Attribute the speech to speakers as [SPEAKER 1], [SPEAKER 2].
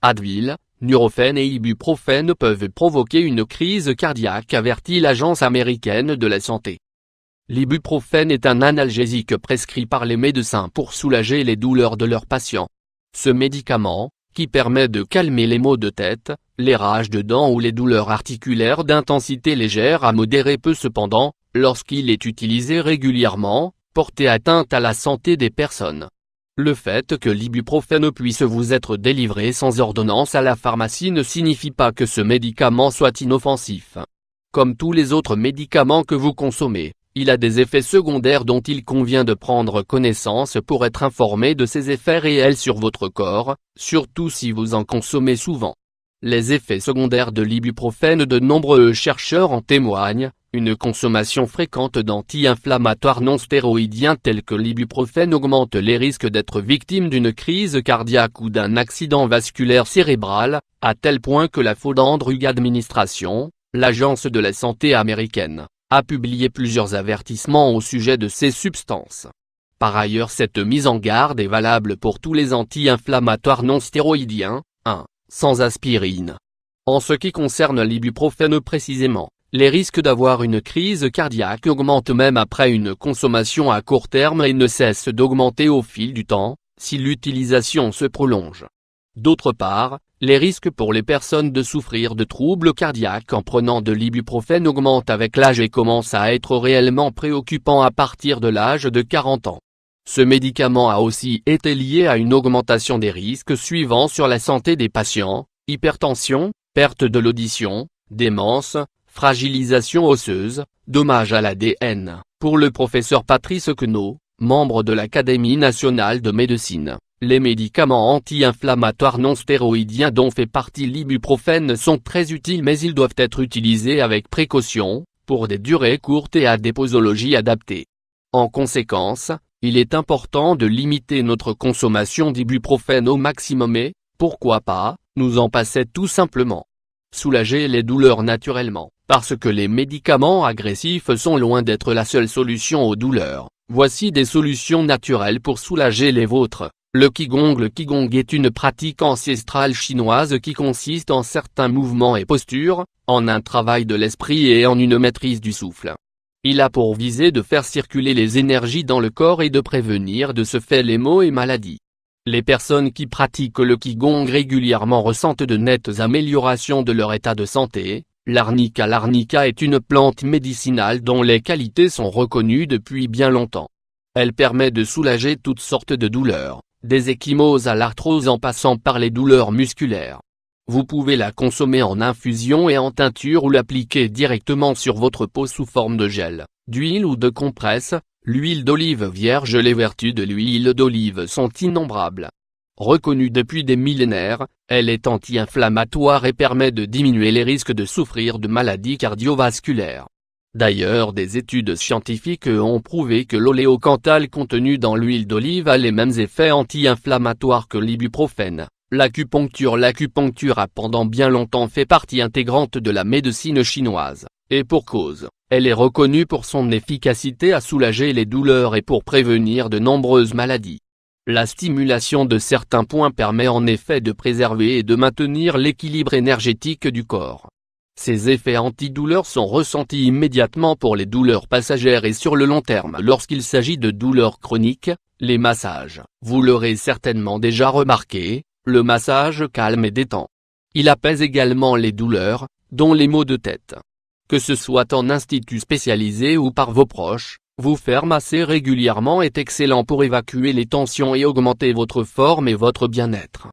[SPEAKER 1] Advil, Nurofen et Ibuprofène peuvent provoquer une crise cardiaque, avertit l'Agence américaine de la santé. L'ibuprofène est un analgésique prescrit par les médecins pour soulager les douleurs de leurs patients. Ce médicament, qui permet de calmer les maux de tête, les rages de dents ou les douleurs articulaires d'intensité légère à modérée peut cependant, lorsqu'il est utilisé régulièrement, porter atteinte à la santé des personnes. Le fait que l'ibuprofène puisse vous être délivré sans ordonnance à la pharmacie ne signifie pas que ce médicament soit inoffensif. Comme tous les autres médicaments que vous consommez, il a des effets secondaires dont il convient de prendre connaissance pour être informé de ses effets réels sur votre corps, surtout si vous en consommez souvent. Les effets secondaires de l'ibuprofène, de nombreux chercheurs en témoignent. Une consommation fréquente d'anti-inflammatoires non stéroïdiens tels que l'ibuprofène augmente les risques d'être victime d'une crise cardiaque ou d'un accident vasculaire cérébral, à tel point que la Food and Drug Administration, l'agence de la santé américaine, a publié plusieurs avertissements au sujet de ces substances. Par ailleurs, cette mise en garde est valable pour tous les anti-inflammatoires non stéroïdiens. 1. Sans aspirine. En ce qui concerne l'ibuprofène précisément, les risques d'avoir une crise cardiaque augmentent même après une consommation à court terme et ne cessent d'augmenter au fil du temps, si l'utilisation se prolonge. D'autre part, les risques pour les personnes de souffrir de troubles cardiaques en prenant de l'ibuprofène augmentent avec l'âge et commencent à être réellement préoccupants à partir de l'âge de 40 ans. Ce médicament a aussi été lié à une augmentation des risques suivants sur la santé des patients: hypertension, perte de l'audition, démence, fragilisation osseuse, dommages à l'ADN. Pour le professeur Patrice Queneau, membre de l'Académie nationale de médecine, les médicaments anti-inflammatoires non stéroïdiens dont fait partie l'ibuprofène sont très utiles, mais ils doivent être utilisés avec précaution, pour des durées courtes et à des posologies adaptées. En conséquence, il est important de limiter notre consommation d'ibuprofène au maximum et, pourquoi pas, nous en passer tout simplement. Soulager les douleurs naturellement, parce que les médicaments agressifs sont loin d'être la seule solution aux douleurs. Voici des solutions naturelles pour soulager les vôtres. Le Qigong. Le Qigong est une pratique ancestrale chinoise qui consiste en certains mouvements et postures, en un travail de l'esprit et en une maîtrise du souffle. Il a pour visée de faire circuler les énergies dans le corps et de prévenir de ce fait les maux et maladies. Les personnes qui pratiquent le Qigong régulièrement ressentent de nettes améliorations de leur état de santé. L'arnica. L'arnica est une plante médicinale dont les qualités sont reconnues depuis bien longtemps. Elle permet de soulager toutes sortes de douleurs, des ecchymoses à l'arthrose en passant par les douleurs musculaires. Vous pouvez la consommer en infusion et en teinture ou l'appliquer directement sur votre peau sous forme de gel, d'huile ou de compresse. L'huile d'olive vierge. Les vertus de l'huile d'olive sont innombrables. Reconnue depuis des millénaires, elle est anti-inflammatoire et permet de diminuer les risques de souffrir de maladies cardiovasculaires. D'ailleurs, des études scientifiques ont prouvé que l'oléocanthal contenu dans l'huile d'olive a les mêmes effets anti-inflammatoires que l'ibuprofène. L'acupuncture. L'acupuncture a pendant bien longtemps fait partie intégrante de la médecine chinoise, et pour cause, elle est reconnue pour son efficacité à soulager les douleurs et pour prévenir de nombreuses maladies. La stimulation de certains points permet en effet de préserver et de maintenir l'équilibre énergétique du corps. Ces effets antidouleurs sont ressentis immédiatement pour les douleurs passagères et sur le long terme lorsqu'il s'agit de douleurs chroniques. Les massages. Vous l'aurez certainement déjà remarqué, le massage calme et détend. Il apaise également les douleurs, dont les maux de tête. Que ce soit en institut spécialisé ou par vos proches, vous faire masser régulièrement est excellent pour évacuer les tensions et augmenter votre forme et votre bien-être.